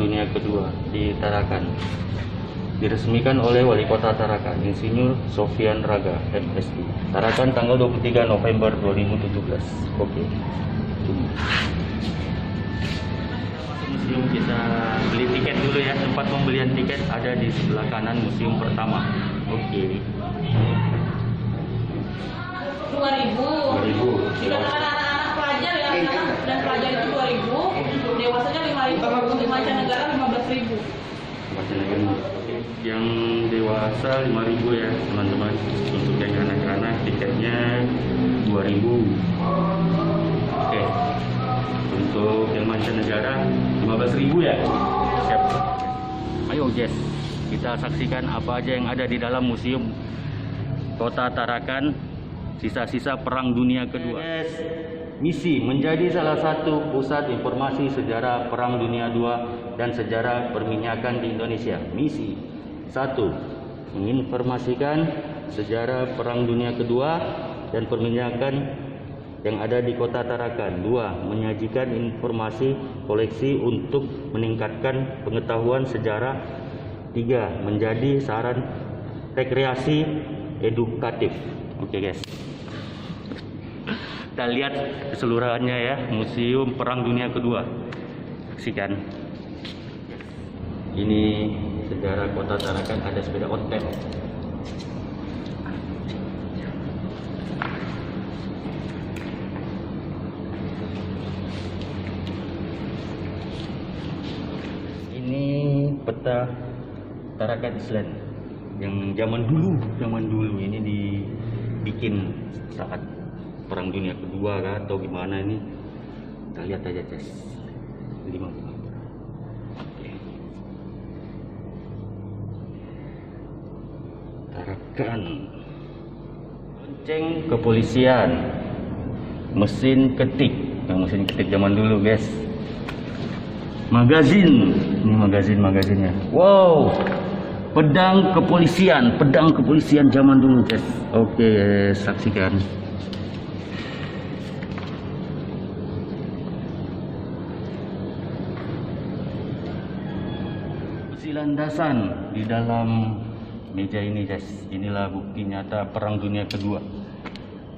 Dunia Kedua di Tarakan. Diresmikan oleh Wali Kota Tarakan, Insinyur Sofyan Raga, MSI. Tarakan tanggal 23 November 2017. Oke. Museum kita beli tiket dulu ya. Tempat pembelian tiket ada di sebelah kanan museum pertama. Oke. 2.000. Dikatakan anak-anak pelajar ya, anak dan pelajar itu 2.000, dewasanya 5.000, untuk mancanegara 15.000. Mancanegara. Yang dewasa 5.000 ya teman-teman. Untuk yang anak-anak tiketnya 2.000. Oke. Untuk yang mancanegara 15.000 ya. Siap. Ayo Jess, kita saksikan apa aja yang ada di dalam museum Kota Tarakan. Sisa-sisa Perang Dunia Kedua. Misi menjadi salah satu pusat informasi sejarah Perang Dunia II dan sejarah perminyakan di Indonesia. Misi 1. Menginformasikan sejarah Perang Dunia Kedua dan perminyakan yang ada di Kota Tarakan. 2. Menyajikan informasi koleksi untuk meningkatkan pengetahuan sejarah. 3. Menjadi saran rekreasi edukatif. Oke guys, kita lihat keseluruhannya ya, Museum Perang Dunia Kedua. Saksikan. Ini sejarah Kota Tarakan, ada sepeda ontel. Ini peta Tarakan Island yang zaman dulu ini dibikin saat Perang Dunia Kedua kah, atau gimana ini, kita lihat aja guys. 5. Oke. Tarakan. Lonceng kepolisian, mesin ketik, mesin ketik zaman dulu guys. Magazin, ini magazinnya. Wow, pedang kepolisian zaman dulu guys. Oke, saksikan. Landasan di dalam meja ini guys. Inilah bukti nyata Perang Dunia Kedua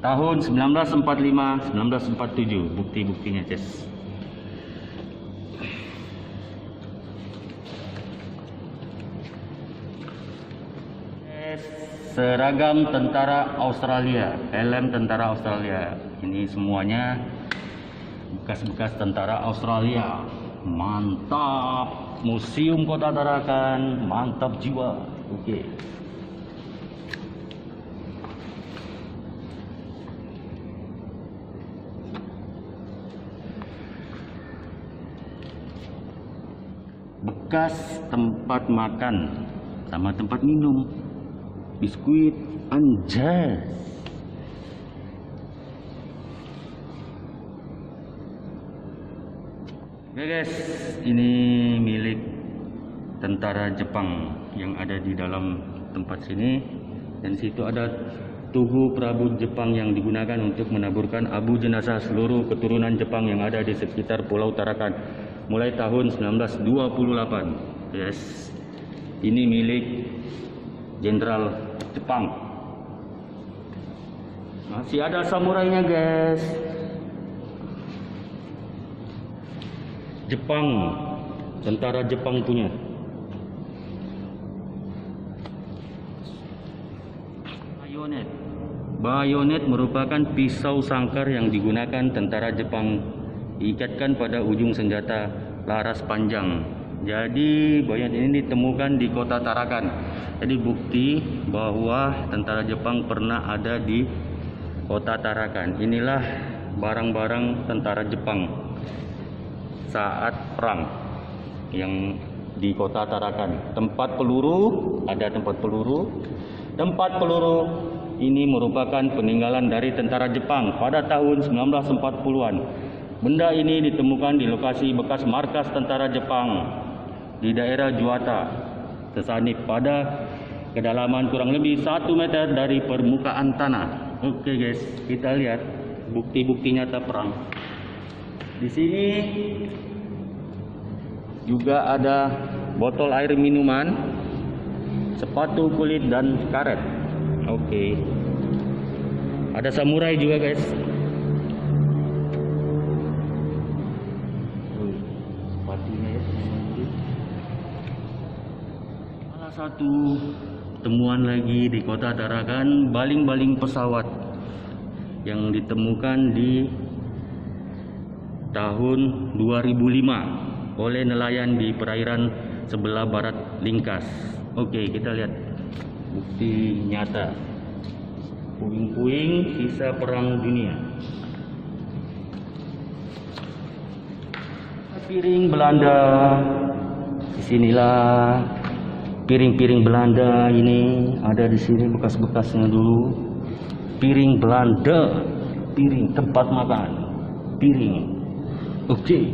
tahun 1945 1947. Bukti-buktinya guys. Seragam tentara Australia, helm tentara Australia. Ini semuanya bekas-bekas tentara Australia. Mantap. Museum Kota Tarakan, mantap jiwa. Oke. Bekas tempat makan sama tempat minum. Biskuit anjas. Oke guys, ini milik tentara Jepang yang ada di dalam tempat sini, dan situ ada tugu Prabu Jepang yang digunakan untuk menaburkan abu jenazah seluruh keturunan Jepang yang ada di sekitar Pulau Tarakan mulai tahun 1928. Yes, ini milik Jenderal Jepang. Masih ada samurainya guys. Jepang, tentara Jepang punya. Bayonet merupakan pisau sangkar yang digunakan tentara Jepang, diikatkan pada ujung senjata laras panjang. Jadi bayonet ini ditemukan di Kota Tarakan. Jadi bukti bahwa tentara Jepang pernah ada di Kota Tarakan. Inilah barang-barang tentara Jepang saat perang yang di Kota Tarakan. Tempat peluru, ada tempat peluru. Tempat peluru ini merupakan peninggalan dari tentara Jepang pada tahun 1940-an. Benda ini ditemukan di lokasi bekas markas tentara Jepang di daerah Juata, Tesanip, pada kedalaman kurang lebih 1 meter dari permukaan tanah. Oke guys, kita lihat bukti-bukti nyata perang. Di sini Juga ada botol air minuman, sepatu kulit dan karet. Oke. Ada samurai juga, guys. Sepatunya ya. Salah satu temuan lagi di Kota Tarakan, baling-baling pesawat yang ditemukan di tahun 2005 oleh nelayan di perairan sebelah barat Lingkas. Oke, kita lihat bukti nyata. Puing-puing sisa perang dunia. Piring Belanda. Disinilah piring-piring Belanda ini ada di sini, bekas-bekasnya dulu. Piring Belanda, piring tempat makan, piring. Oke.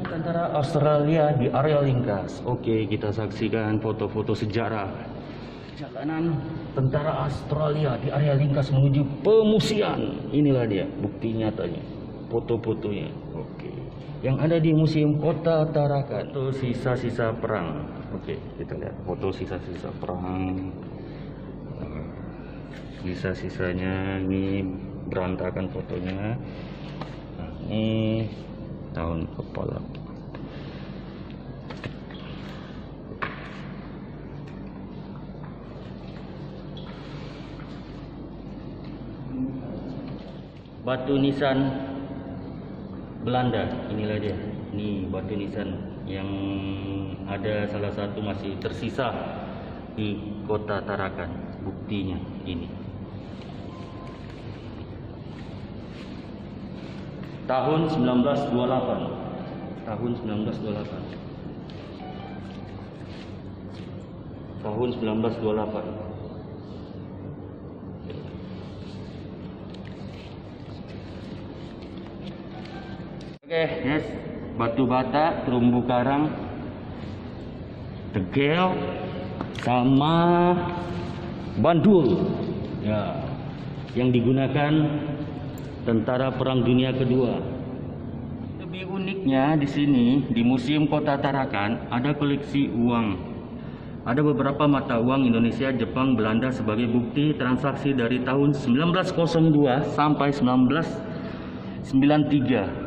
Tentara Australia di area Lingkas. Oke, kita saksikan foto-foto sejarah perjalanan tentara Australia di area Lingkas menuju pemusian. Inilah dia bukti nyatanya, foto-fotonya. Oke, yang ada di Museum Kota Tarakan. Foto sisa-sisa perang. Oke, kita lihat foto sisa-sisa perang. Sisa-sisanya ini berantakan fotonya. Nah, ini tahun kepala. Batu nisan Belanda, inilah dia. Ini batu nisan yang ada, salah satu masih tersisa di Kota Tarakan. Buktinya ini. Tahun 1928. Tahun 1928. Tahun 1928. Oke, yes, batu bata, terumbu karang, tegel, sama bandul, ya, yang digunakan tentara Perang Dunia Kedua. Lebih uniknya di sini di Museum Kota Tarakan ada koleksi uang. Ada beberapa mata uang Indonesia, Jepang, Belanda sebagai bukti transaksi dari tahun 1902 sampai 1993.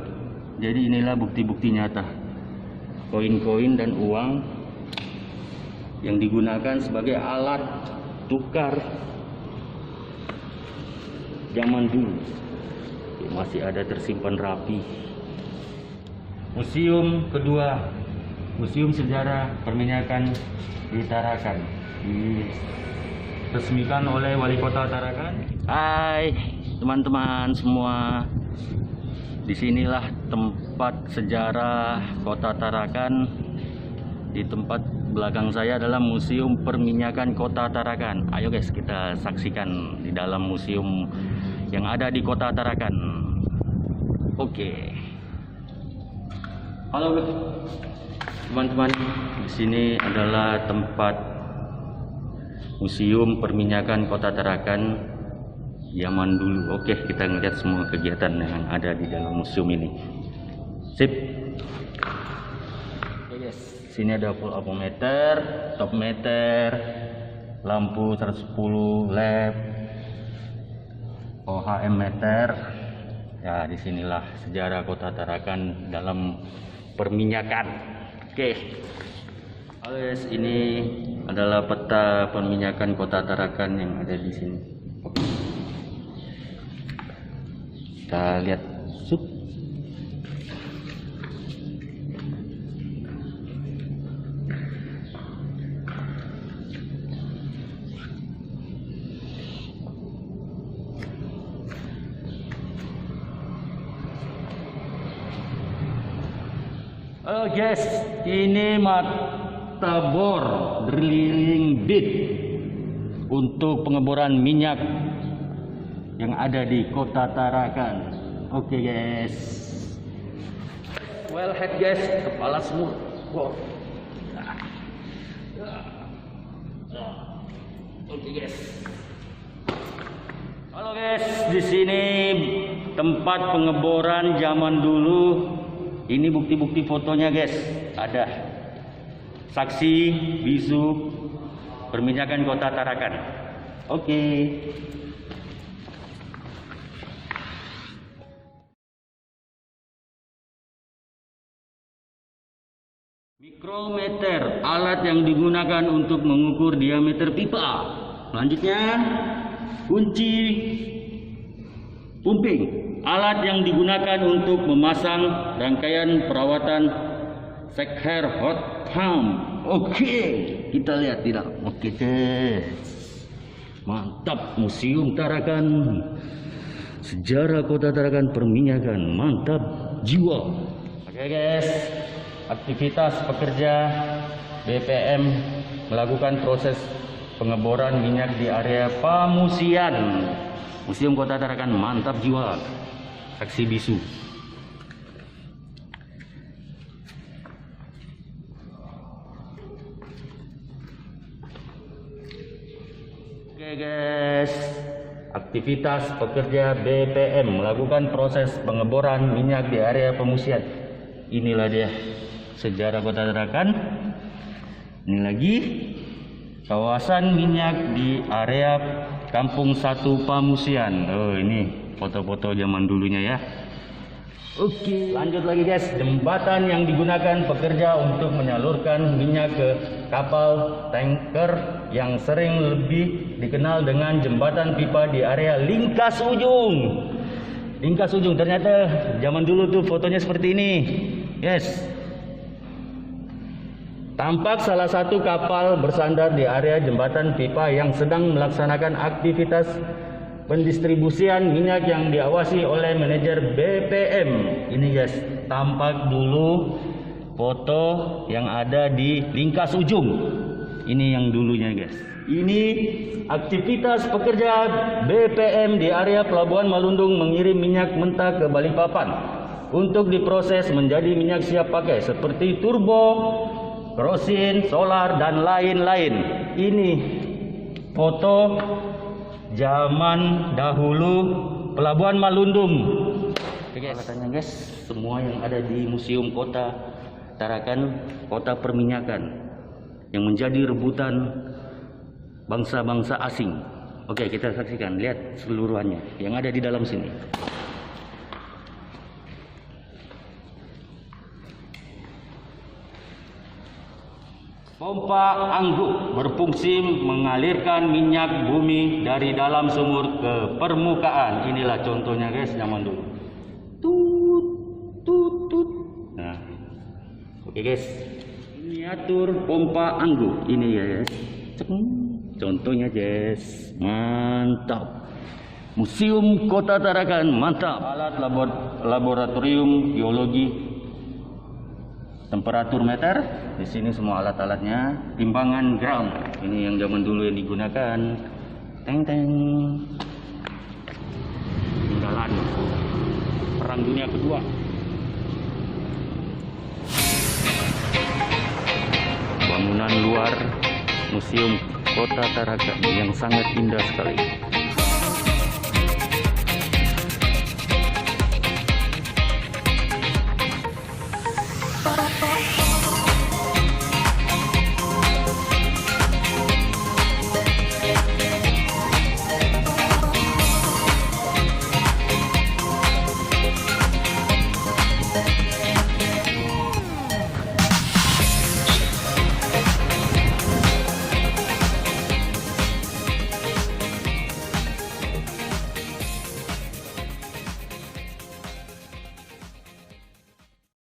Jadi inilah bukti-bukti nyata, koin-koin dan uang yang digunakan sebagai alat tukar zaman dulu. Masih ada tersimpan rapi. Museum kedua, Museum Sejarah Perminyakan di Tarakan, diresmikan oleh Wali Kota Tarakan. Hai teman-teman semua. Disinilah tempat sejarah Kota Tarakan. Di tempat belakang saya adalah Museum Perminyakan Kota Tarakan. Ayo guys, kita saksikan di dalam museum yang ada di Kota Tarakan. Oke. Halo teman-teman, di sini adalah tempat Museum Perminyakan Kota Tarakan zaman dulu. Oke, kita ngeliat semua kegiatan yang ada di dalam museum ini. Sip. Oke guys, sini ada full apometer, top meter, lampu 110 led, OHM meter. Ya, disinilah sejarah Kota Tarakan dalam perminyakan. Oke. Halo guys, ini adalah peta perminyakan Kota Tarakan yang ada di sini. Oke. Kita lihat sup. Oh guys, ini mata bor drilling bit untuk pengeboran minyak yang ada di Kota Tarakan. Oke guys, wellhead guys, kepala semut. Wow. Oke guys. Halo guys, di sini tempat pengeboran zaman dulu Ini bukti-bukti fotonya guys. Ada saksi bisu perminyakan Kota Tarakan. Oke. Mikrometer, alat yang digunakan untuk mengukur diameter pipa. Selanjutnya, kunci pumping, alat yang digunakan untuk memasang rangkaian perawatan Sekher hot pump. Oke, kita lihat tidak? Oke deh. Mantap, Museum Tarakan. Sejarah Kota Tarakan perminyakan, mantap jiwa. Oke guys. Aktivitas pekerja BPM melakukan proses pengeboran minyak di area Pamusian. Museum Kota Tarakan, mantap jiwa. Saksi bisu. Oke guys, aktivitas pekerja BPM melakukan proses pengeboran minyak di area Pamusian. Inilah dia sejarah Kota Tarakan. Ini lagi kawasan minyak di area Kampung 1 Pamusian. Oh, ini foto-foto zaman dulunya ya. Oke, lanjut lagi guys. Jembatan yang digunakan pekerja untuk menyalurkan minyak ke kapal tanker yang sering lebih dikenal dengan jembatan pipa di area Lingkas Ujung. Lingkas Ujung, ternyata zaman dulu tuh fotonya seperti ini. Yes. Tampak salah satu kapal bersandar di area jembatan pipa yang sedang melaksanakan aktivitas pendistribusian minyak yang diawasi oleh manajer BPM. Ini guys, tampak dulu foto yang ada di Lingkas Ujung. Ini yang dulunya guys. Ini aktivitas pekerja BPM di area Pelabuhan Malundung mengirim minyak mentah ke Balikpapan untuk diproses menjadi minyak siap pakai seperti turbo, kerosin, solar, dan lain-lain. Ini foto zaman dahulu Pelabuhan Malundung. Oke guys, katanya guys, semua yang ada di Museum Kota Tarakan, kota perminyakan yang menjadi rebutan bangsa-bangsa asing. Oke, kita saksikan, lihat seluruhannya yang ada di dalam sini. Pompa anggur berfungsi mengalirkan minyak bumi dari dalam sumur ke permukaan. Inilah contohnya guys, zaman dulu. Tut, tut, tut. Nah, oke guys, miniatur pompa anggur ini ya guys. Contohnya guys, mantap. Museum Kota Tarakan, mantap. Alat laboratorium geologi, temperatur meter, di sini semua alat-alatnya, timbangan gram, ini yang zaman dulu yang digunakan, teng-teng, tinggalan Perang Dunia Kedua. Bangunan luar Museum Kota Tarakan yang sangat indah sekali.